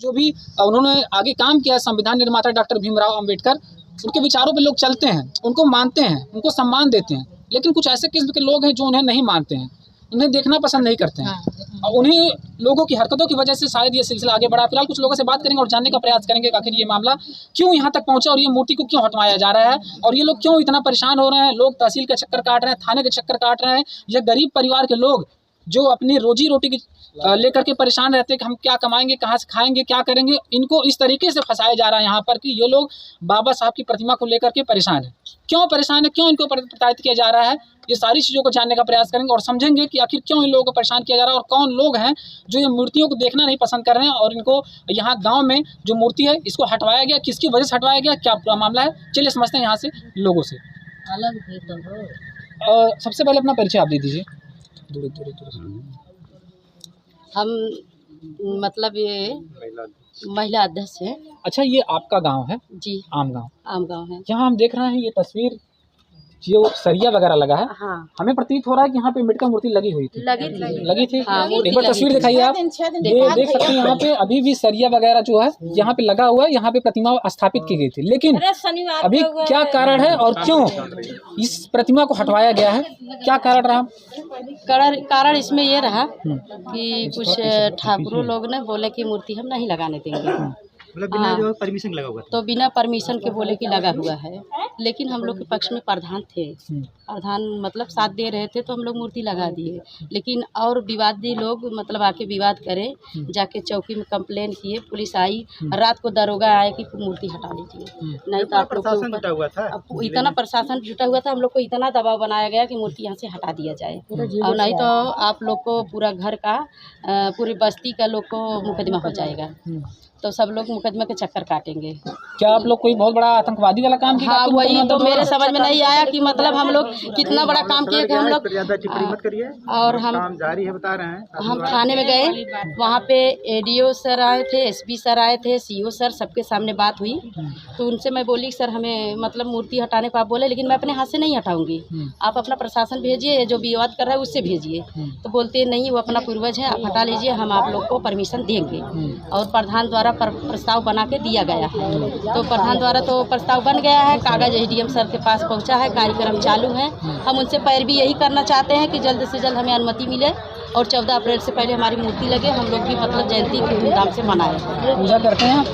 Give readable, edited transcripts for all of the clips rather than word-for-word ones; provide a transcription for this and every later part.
जो भी उन्होंने आगे काम किया, संविधान निर्माता डॉक्टर भीमराव अंबेडकर, उनके विचारों पे लोग चलते हैं, उनको मानते हैं, उनको सम्मान देते हैं। लेकिन कुछ ऐसे किस्म के लोग हैं जो उन्हें नहीं मानते हैं, उन्हें देखना पसंद नहीं करते हैं। और उन्हीं लोगों की हरकतों की वजह से शायद ये सिलसिला आगे बढ़ा। फिलहाल कुछ लोगों से बात करेंगे और जानने का प्रयास करेंगे कि आखिर ये मामला क्यों यहाँ तक पहुँचा और ये मूर्ति को क्यों हटवाया जा रहा है और ये लोग क्यों इतना परेशान हो रहे हैं। लोग तहसील के चक्कर काट रहे हैं, थाने के चक्कर काट रहे हैं। ये गरीब परिवार के लोग जो अपनी रोजी रोटी की लेकर के परेशान रहते हैं कि हम क्या कमाएंगे, कहाँ से खाएंगे, क्या करेंगे, इनको इस तरीके से फंसाया जा रहा है यहाँ पर कि ये लोग बाबा साहब की प्रतिमा को लेकर के परेशान है। क्यों परेशान है, क्यों इनको प्रताड़ित किया जा रहा है, ये सारी चीज़ों को जानने का प्रयास करेंगे और समझेंगे कि आखिर क्यों इन लोगों को परेशान किया जा रहा है और कौन लोग हैं जो ये मूर्तियों को देखना नहीं पसंद कर रहे हैं और इनको यहाँ गाँव में जो मूर्ति है इसको हटवाया गया, किसकी वजह से हटवाया गया, क्या पूरा मामला है, चलिए समझते हैं यहाँ से लोगों से। अलग भी तो हो। सबसे पहले अपना परिचय आप दे दीजिए। दूर हम मतलब ये महिला अध्यक्ष है। अच्छा, ये आपका गांव है? जी, आम गांव। आम गांव है। यहाँ हम देख रहे हैं ये तस्वीर जो सरिया वगैरह लगा है। हाँ, हमें प्रतीत हो रहा है कि यहाँ पे अम्बेडकर मूर्ति लगी हुई थी। लगी थी। हाँ, एक बार तस्वीर दिखाइए आप। ये देख सकते हैं यहाँ पे अभी भी सरिया वगैरह जो है यहाँ पे लगा हुआ है, यहाँ पे प्रतिमा स्थापित की गई थी। लेकिन अभी क्या कारण है और क्यों इस प्रतिमा को हटवाया गया है, क्या कारण रहा? कारण इसमें ये रहा कि कुछ ठाकुरों लोग ने बोले कि मूर्ति हम नहीं लगाने देंगे। मतलब बिना जो परमिशन लगा हुआ था। तो बिना परमिशन के बोले कि लगा हुआ है। लेकिन हम लोग के पक्ष में प्रधान थे, प्रधान मतलब साथ दे रहे थे तो हम लोग मूर्ति लगा दिए। लेकिन और विवादी लोग मतलब आके विवाद करे, जाके चौकी में कंप्लेन किए, पुलिस आई, रात को दरोगा आए कि मूर्ति हटा लीजिए, नहीं तो आप लोग के ऊपर इतना प्रशासन जुटा हुआ था। हम लोग को इतना दबाव बनाया गया कि मूर्ति यहाँ से हटा दिया जाए और नहीं तो आप लोग को पूरा घर का पूरी बस्ती का लोग को मुकदमा हो जाएगा। तो सब लोग मुकदमे के चक्कर काटेंगे। क्या आप लोग कोई बहुत बड़ा आतंकवादी वाला काम किया? हाँ, वही तो मेरे समझ में नहीं आया कि मतलब हम लोग कितना बड़ा काम किए कि हम लोग और हम जारी है बता रहे हैं। हम थाने में गए, वहाँ पे एडीओ सर आए थे, एसपी सर आए थे, सीओ सर, सबके सामने बात हुई। तो उनसे मैं बोली सर हमें मतलब मूर्ति हटाने को आप बोले, लेकिन मैं अपने हाथ से नहीं हटाऊंगी, आप अपना प्रशासन भेजिए, जो विवाद कर रहा है उससे भेजिए। तो बोलते नहीं, वो अपना पूर्वज है, आप हटा लीजिए, हम आप लोग को परमिशन देंगे। और प्रधान द्वारा प्रस्ताव बना के दिया गया है। तो प्रधान द्वारा तो प्रस्ताव बन गया है, कागज एसडीएम सर के पास पहुंचा है, कार्यक्रम चालू है। हम उनसे पैरवी यही करना चाहते हैं कि जल्द से जल्द हमें अनुमति मिले और 14 अप्रैल से पहले हमारी मूर्ति लगे, हम लोग भी मतलब जयंती की धूमधाम से मनाएं। पूजा करते हैं?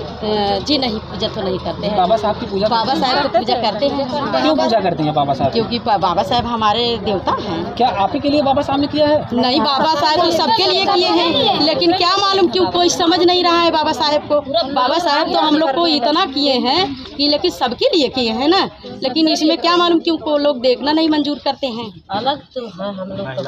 जी नहीं, पूजा तो नहीं करते हैं। बाबा साहब की पूजा? बाबा साहब की पूजा करते हैं। क्यों पूजा करते हैं बाबा साहब? क्योंकि बाबा साहब हमारे देवता हैं। क्या आप ही के लिए बाबा साहब ने किया है? नहीं, बाबा साहब तो सबके लिए किए हैं, लेकिन क्या मालूम क्यों कोई समझ नहीं रहा है बाबा साहब को। बाबा साहब तो हम लोग को इतना किए हैं कि लेकिन सबके लिए किए हैं ना, लेकिन इसमें क्या मालूम क्यों को लोग देखना नहीं मंजूर करते हैं। अलग तो है, हम लोग तो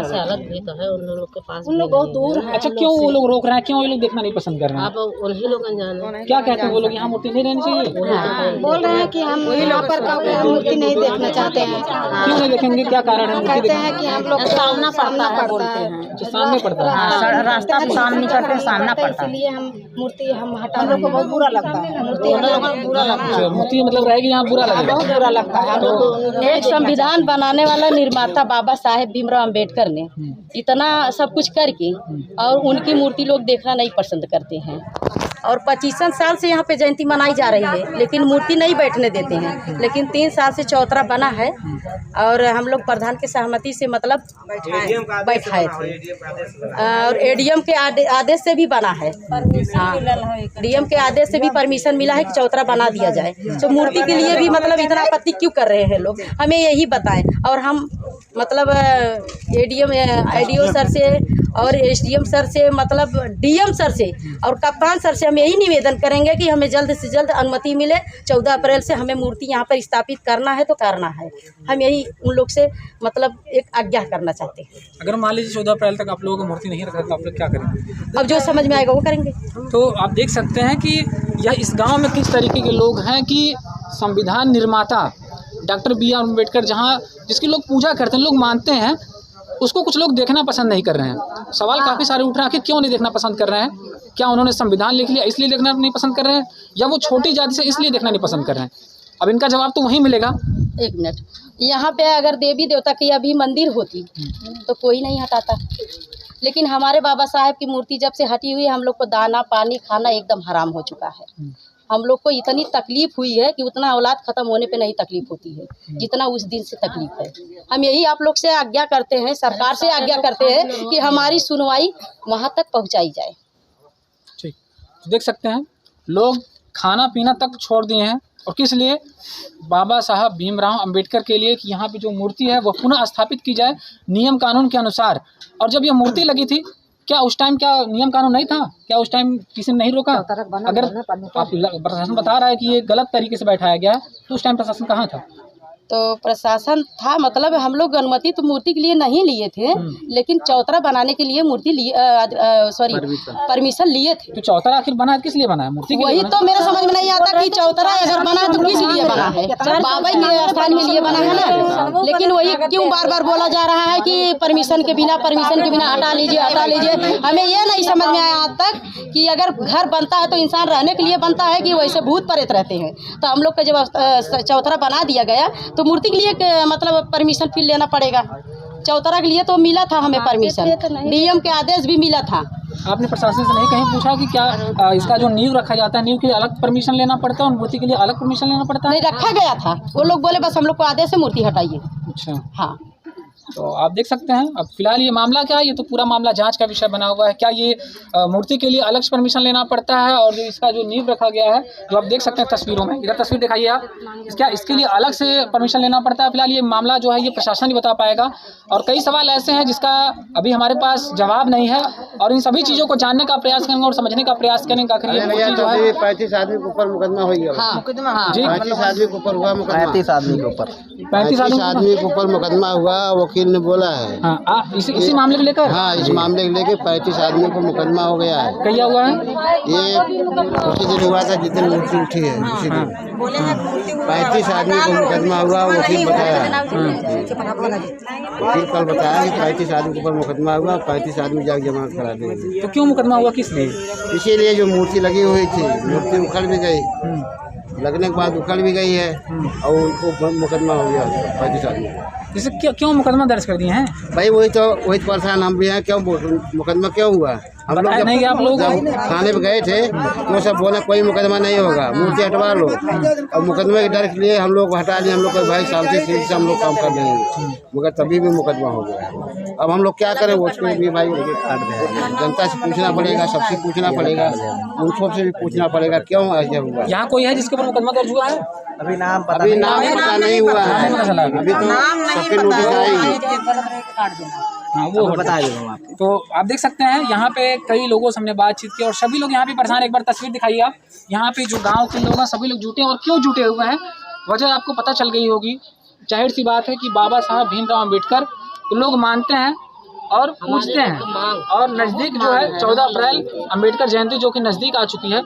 है, अलग भी तो है उन लोग के पास, उन लोग बहुत दूर है। अच्छा, क्यों वो लोग रोक रहे हैं, क्यों ये लोग देखना नहीं पसंद कर रहे हैं? अब उन्हीं लोग जाने। क्या कहते हैं वो लोग, यहाँ मूर्ति नहीं रहनी चाहिए? बोल रहे हैं कि हम यहाँ पर मूर्ति नहीं देखना चाहते हैं। क्यों नहीं देखेंगे, क्या कारण है? कहते हैं कि हम लोग सामना पड़ता है, बोलते हैं सामने पड़ता है, रास्ता सामने करते हैं, सामना पड़ता है, इसलिए हम मूर्ति हम हटा, हम लोग को बहुत बुरा लगता है। मूर्ति बुरा लगता है, मूर्ति मतलब रहेगी यहाँ बुरा लगेगा, बहुत बुरा लगता है। तो एक संविधान बनाने वाला निर्माता बाबा साहेब भीमराव अंबेडकर ने इतना सब कुछ करके और उनकी मूर्ति लोग देखना नहीं पसंद करते हैं। और 25 साल से यहाँ पे जयंती मनाई जा रही है, लेकिन मूर्ति नहीं बैठने देते हैं। लेकिन 3 साल से चौतरा बना है और हम लोग प्रधान के सहमति से मतलब बैठाए थे और एडीएम के आदेश से भी बना है। हाँ, डीएम के आदेश से भी परमिशन मिला है कि चौतरा बना दिया जाए। तो मूर्ति के लिए भी मतलब इतना आपत्ति क्यों कर रहे हैं लोग, हमें यही बताएं। और हम मतलब एडीओ सर से और एसडीएम सर से मतलब डीएम सर से और कप्तान सर से हम यही निवेदन करेंगे कि हमें जल्द से जल्द अनुमति मिले। 14 अप्रैल से हमें मूर्ति यहाँ पर स्थापित करना है तो करना है। हम यही उन लोग से मतलब एक आज्ञा करना चाहते हैं। अगर मान लीजिए 14 अप्रैल तक आप लोगों को मूर्ति नहीं रखा तो आप लोग क्या करेंगे? अब जो समझ में आएगा वो करेंगे। तो आप देख सकते हैं कि यह इस गाँव में किस तरीके के लोग हैं कि संविधान निर्माता डॉक्टर BR अम्बेडकर जिसकी लोग पूजा करते हैं, लोग मानते हैं, उसको कुछ लोग देखना पसंद नहीं कर रहे हैं। सवाल काफ़ी सारे उठ रहे हैं कि क्यों नहीं देखना पसंद कर रहे हैं। क्या उन्होंने संविधान लिख लिया इसलिए देखना नहीं पसंद कर रहे हैं, या वो छोटी जाति से इसलिए देखना नहीं पसंद कर रहे हैं? अब इनका जवाब तो वहीं मिलेगा। एक मिनट, यहाँ पे अगर देवी देवता की अभी मंदिर होती तो कोई नहीं हटाता। लेकिन हमारे बाबा साहेब की मूर्ति जब से हटी हुई है, हम लोग को दाना पानी खाना एकदम हराम हो चुका है। हम लोग को इतनी तकलीफ हुई है कि उतना औलाद ख़त्म होने पे नहीं तकलीफ होती है जितना उस दिन से तकलीफ है। हम यही आप लोग से आज्ञा करते हैं, सरकार से आज्ञा करते हैं कि हमारी सुनवाई वहाँ तक पहुँचाई जाए। ठीक, देख सकते हैं लोग खाना पीना तक छोड़ दिए हैं, और किस लिए? बाबा साहब भीमराव अंबेडकर के लिए कि यहाँ पे जो मूर्ति है वो पुनः स्थापित की जाए नियम कानून के अनुसार। और जब ये मूर्ति लगी थी, क्या उस टाइम क्या नियम कानून नहीं था? क्या उस टाइम किसी ने नहीं रोका? अगर प्रशासन बता रहा है कि ये गलत तरीके से बैठाया गया है, तो उस टाइम प्रशासन कहाँ था? तो प्रशासन था, मतलब हम लोग अनुमति तो मूर्ति के लिए नहीं लिए थे, लेकिन चौतरा बनाने के लिए मूर्ति परमिशन लिए थे। तो चौतरा आखिर बना किस लिए बना है? मूर्ति के लिए वही तो मेरे समझ में नहीं आता कि चौतरा अगर बना तो किस लिए बना है? बाबा के स्थान के लिए बना है ना। लेकिन वही क्यों बार बार बोला जा रहा है कि परमिशन के बिना हटा लीजिए, हटा लीजिए। हमें ये नहीं समझ में आया आज तक कि अगर घर बनता है तो इंसान रहने के लिए बनता है कि वैसे भूत प्रेत रहते हैं। तो हम लोग का जब चौतरा बना दिया गया तो मूर्ति के लिए मतलब परमिशन फिर लेना पड़ेगा। चौतरा के लिए तो मिला था हमें परमिशन, डीएम के आदेश भी मिला था। आपने प्रशासन से नहीं कहीं पूछा कि क्या इसका जो नींव रखा जाता है, नींव के लिए अलग परमिशन लेना पड़ता है और मूर्ति के लिए अलग परमिशन लेना पड़ता है? नहीं, रखा गया था। वो लोग बोले बस हम लोग को आदेश है, मूर्ति हटाइए। अच्छा, हाँ। तो आप देख सकते हैं। अब फिलहाल ये मामला क्या है, ये तो पूरा मामला जांच का विषय बना हुआ है। क्या ये मूर्ति के लिए अलग से परमिशन लेना पड़ता है, और जो इसका जो नींव रखा गया है जो आप देख सकते हैं तस्वीरों में, इधर तस्वीर दिखाइए आप, क्या इसके लिए अलग से परमिशन लेना पड़ता है? फिलहाल ये मामला जो है ये प्रशासन ही बता पाएगा, और कई सवाल ऐसे हैं जिसका अभी हमारे पास जवाब नहीं है, और इन सभी चीज़ों को जानने का प्रयास करेंगे और समझने का प्रयास करेंगे। आखिर ये मूर्ति जो है 35 आदमी के ऊपर मुकदमा हो गया। जी, 35 आदमी के ऊपर हुआ मुकदमा। 35 आदमी के ऊपर 35 आदमी के ऊपर मुकदमा हुआ, वकील ने बोला है। हाँ, इसी मामले को लेकर? हाँ, इस मामले को लेकर 35 आदमी को मुकदमा हो गया है। क्या हुआ है? ये उसी दिन हुआ था जिस दिन मूर्ति उठी है, उसी दिन 35 आदमी को मुकदमा हुआ। वकील बताया, वकील कल बताया कि 35 आदमी के ऊपर मुकदमा हुआ, 35 आदमी जाके जमानत करा देंगे। तो क्यों मुकदमा हुआ, किस लिए? इसीलिए जो मूर्ति लगी हुई थी, मूर्ति उखड़ भी गई, लगने के बाद उखड़ भी गई है, और उनको मुकदमा हो गया 35 आदमी। जैसे क्यों मुकदमा दर्ज कर दिए हैं? भाई वही परेशान हम भी हैं, क्यों मुकदमा क्यों हुआ? हम लोग जब नहीं, आप लोग थाने पे गए थे तो सब बोला कोई मुकदमा नहीं होगा, मूर्ति हटवा लो। और मुकदमे के डर के लिए हम लोग हटा लिए। हम लोग भाई शांति से हम लोग काम कर लेंगे, मगर तभी भी मुकदमा हो गया। अब हम लोग क्या करें? उसको भी भाई जनता से पूछना पड़ेगा, सबसे पूछना पड़ेगा, उनको से भी पूछना पड़ेगा क्यों ऐसा हुआ। यहाँ कोई है जिसके ऊपर मुकदमा दर्ज हुआ है? अभी नाम पता नहीं हुआ है, अभी तो सबके नोटिस आएगी। हाँ, वो बता दूँगा आपको। तो आप देख सकते हैं यहाँ पे कई लोगों से हमने बातचीत की, और सभी लोग यहाँ पे परेशान। एक बार तस्वीर दिखाइए आप। यहाँ पे जो गांव के लोग हैं सभी लोग जुटे हैं, और क्यों जुटे हुए हैं वजह आपको पता चल गई होगी। जाहिर सी बात है कि बाबा साहब भीमराव अंबेडकर लोग मानते हैं और पूछते हैं, और नज़दीक जो है 14 अप्रैल अंबेडकर जयंती जो कि नज़दीक आ चुकी है,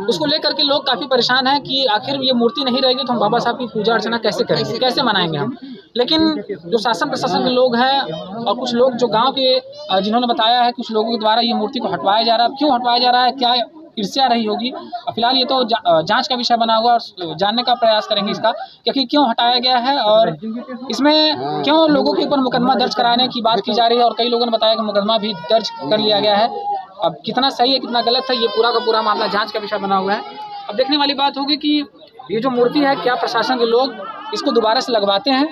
उसको लेकर के लोग काफ़ी परेशान हैं कि आखिर ये मूर्ति नहीं रहेगी तो हम बाबा साहब की पूजा अर्चना कैसे करेंगे, कैसे मनाएंगे हम। लेकिन जो शासन प्रशासन के लोग हैं और कुछ लोग जो गांव के जिन्होंने बताया है, कुछ लोगों के द्वारा ये मूर्ति को हटवाया जा रहा है। क्यों हटवाया जा रहा है, क्या ईर्ष्या रही होगी, फिलहाल ये तो जांच का विषय बना हुआ, और जानने का प्रयास करेंगे इसका कि क्यों हटाया गया है और इसमें क्यों लोगों के ऊपर मुकदमा दर्ज कराने की बात की जा रही है। और कई लोगों ने बताया कि मुकदमा भी दर्ज कर लिया गया है। अब कितना सही है कितना गलत है, ये पूरा का पूरा मामला जांच का विषय बना हुआ है। अब देखने वाली बात होगी कि ये जो मूर्ति है, क्या प्रशासन के लोग इसको दोबारा से लगवाते हैं,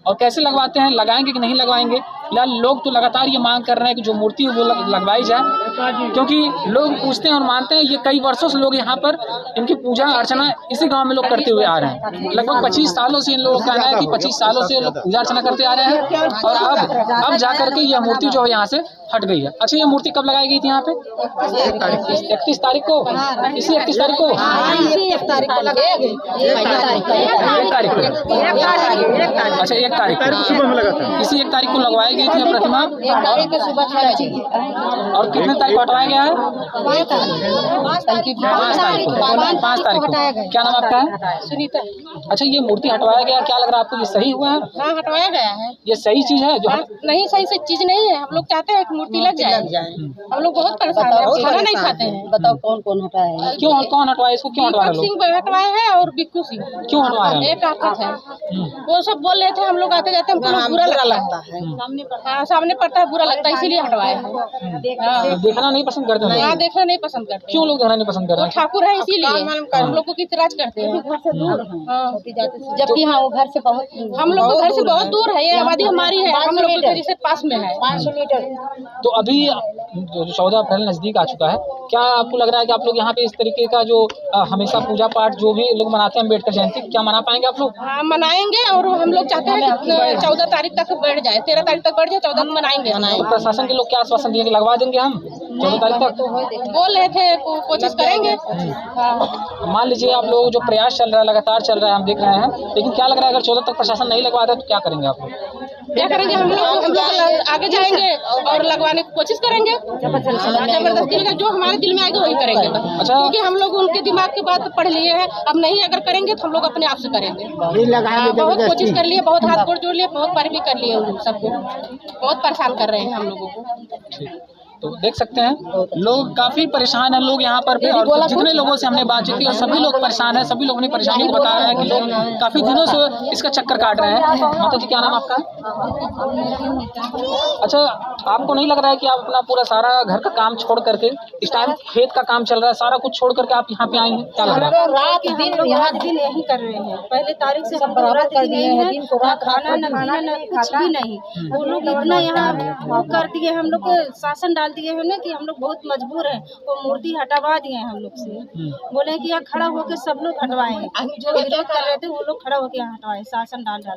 और कैसे लगवाते हैं, लगाएंगे कि नहीं लगवाएंगे। फिलहाल लोग तो लगातार ये मांग कर रहे हैं कि जो मूर्ति है वो लगवाई जाए, क्योंकि लोग पूछते हैं और मानते हैं। ये कई वर्षों से लोग यहाँ पर इनकी पूजा अर्चना इसी गांव में लोग करते हुए आ रहे हैं। लगभग 25 सालों से इन लोगों का कहना है कि 25 सालों से लोग पूजा अर्चना करते आ रहे हैं, और अब जा करके यह मूर्ति जो है यहाँ से हट गई है। अच्छा, ये मूर्ति कब लगाई गई थी यहाँ पे? 31 तारीख को, इसी 31 तारीख को, 1 तारीख को लगाई गई। 1 तारीख को, अच्छा 1 तारीख को, इसी 1 तारीख को लगवाई गई थी प्रतिमा। 1 तारीख को सुबह 6 बजे। और कितने तारीख को हटवाया गया है? 5 तारीख को। 5 तारीख को। क्या नाम आपका है? सुनीता। अच्छा, ये मूर्ति हटवाया गया, क्या लग रहा है आपको, ये सही हुआ है? हाँ, हटवाया गया है। ये सही चीज है जो नहीं, सही से चीज नहीं है। हम लोग चाहते हैं कि मूर्ति लग जाए। हम लोग बहुत परेशान हैं, खाना नहीं खाते हैं। बताओ कौन कौन हटाया है? क्यों, कौन हटवाया इसको, क्यों हटवा रहे लोग? सिंह हटवाए हैं और बिक्कू सिंह। क्यों हटवा रहे हैं? एक आफत है, वो सब बोल रहे थे। हम लोग आते जाते हमको बुरा लगता है। हाँ, सामने पड़ता है, बुरा लगता है, इसीलिए हटवाए हैं। देखना नहीं पसंद करते हैं? हाँ, देखना नहीं पसंद करते। क्यों लोग देखना नहीं पसंद कर रहे हैं? ठाकुर है इसीलिए हम लोग को कितराज करते हैं। घर से दूर है, जबकि हाँ वो घर से बहुत, हम लोग को घर से बहुत दूर है। ये आबादी हमारी है, हम लोग के जैसे पास में है 500 मीटर। तो अभी जो 14 अप्रैल नजदीक आ चुका है, क्या आपको लग रहा है कि आप लोग यहाँ पे इस तरीके का जो हमेशा पूजा पाठ जो भी लोग मनाते हैं अम्बेडकर जयंती, क्या मना पाएंगे आप लोग? हाँ, मनाएंगे। और हम लोग चाहते हैं कि 14 तारीख तक बढ़ जाए, 13 तारीख तक बढ़ जाए, 14 को मनाएंगे। तो प्रशासन के लोग क्या आश्वासन दिए कि लगवा देंगे हम 14 तारीख तक? बोल रहे थे कोशिश करेंगे। मान लीजिए आप लोग जो प्रयास चल रहा है, लगातार चल रहा है, हम देख रहे हैं, लेकिन क्या लग रहा है अगर 14 तक प्रशासन नहीं लगवाता तो क्या करेंगे आप लोग? क्या करेंगे हम लोग आगे जाएंगे और लगवाने की कोशिश करेंगे। जबरदस्ती लगा, जो हमारे दिल में आएगा वही करेंगे। अच्छा, क्योंकि हम लोग उनके दिमाग की बात पढ़ लिए हैं। अब नहीं अगर करेंगे तो हम लोग अपने आप से करेंगे। बहुत कोशिश कर लिए, बहुत हाथ गोड़ जोड़ लिए, बहुत बार भी कर लिए। उन सबको बहुत परेशान कर रहे हैं हम लोगों को। तो देख सकते हैं लोग काफी परेशान हैं। लोग यहाँ पर भी, और जितने लोगों से हमने बातचीत की और सभी लोग परेशान हैं, सभी लोग अपनी परेशानी को बता रहे हैं कि लोग काफी दिनों से इसका चक्कर काट रहे हैं। माता जी, क्या नाम आपका? अच्छा, आपको नहीं लग रहा है कि आप अपना पूरा सारा घर का काम छोड़ करके, इस टाइम खेत का काम चल रहा है, सारा कुछ छोड़ करके आप यहाँ पे आई हैं? क्या लग रहा है? रात दिन यहाँ दिन यही कर रहे हैं। पहले तारीख से सब बराबर कर दिए हैं। दिन को खाना न कुछ भी नहीं। वो लोग इतना यहाँ कर दिए, हम लोग को शासन डाल दिए हैं ना कि हम लोग बहुत मजबूर हैं। वो मूर्ति हटवा दिए हैं हम लोग से। बोले कि यहाँ खड़ा होकर सब लोग हटवाएं। जो विरोध कर रहे थे वो लोग खड़ा होकर यहाँ हटवाए, शासन डाल के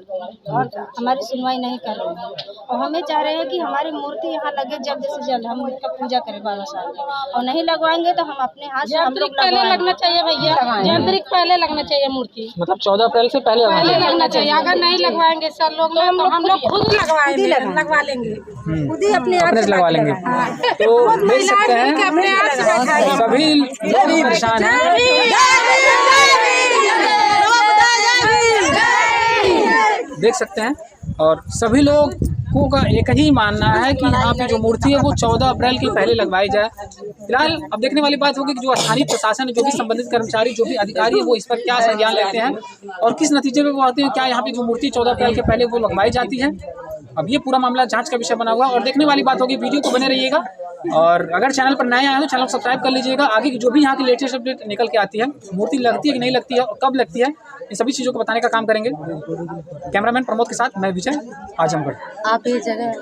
हमारी सुनवाई नहीं कर रहे हैं। और हमें चाह रहे हैं कि हमारी मूर्ति यहाँ लगे जल्द से जल्द, हम उनका पूजा करें बाबा साहब की। और नहीं लगवाएंगे तो हम अपने हाथ से, हम लोग पहले लगना चाहिए भैया, यांत्रिक पहले लगना चाहिए मूर्ति। मतलब 14 अप्रैल से पहले लगना चाहिए। अगर नहीं लगवाएंगे सब लोग, हम लोग खुद लगवा लेंगे, खुद ही अपने आप से लगवा लेंगे। तो देख सकते हैं सभी लोग परेशान हैं। देख सकते हैं और सभी लोग का एक ही मानना है कि यहाँ पे जो मूर्ति है वो 14 अप्रैल के पहले लगवाई जाए। फिलहाल अब देखने वाली बात होगी कि जो स्थानीय प्रशासन है, जो भी संबंधित कर्मचारी, जो भी अधिकारी है, वो इस पर क्या संज्ञान लेते हैं और किस नतीजे में वो आते हैं। क्या यहाँ पे जो मूर्ति 14 अप्रैल के पहले वो लगवाई जाती है? अब ये पूरा मामला जांच का विषय बना हुआ है और देखने वाली बात होगी। वीडियो को बने रहिएगा और अगर चैनल पर नए आए तो चैनल को सब्सक्राइब कर लीजिएगा। आगे की जो भी यहाँ की लेटेस्ट अपडेट निकल के आती है, मूर्ति लगती है कि नहीं लगती है और कब लगती है, इन सभी चीज़ों को बताने का काम करेंगे। कैमरामैन प्रमोद के साथ मैं विजय, आजमगढ़। आप ये जगह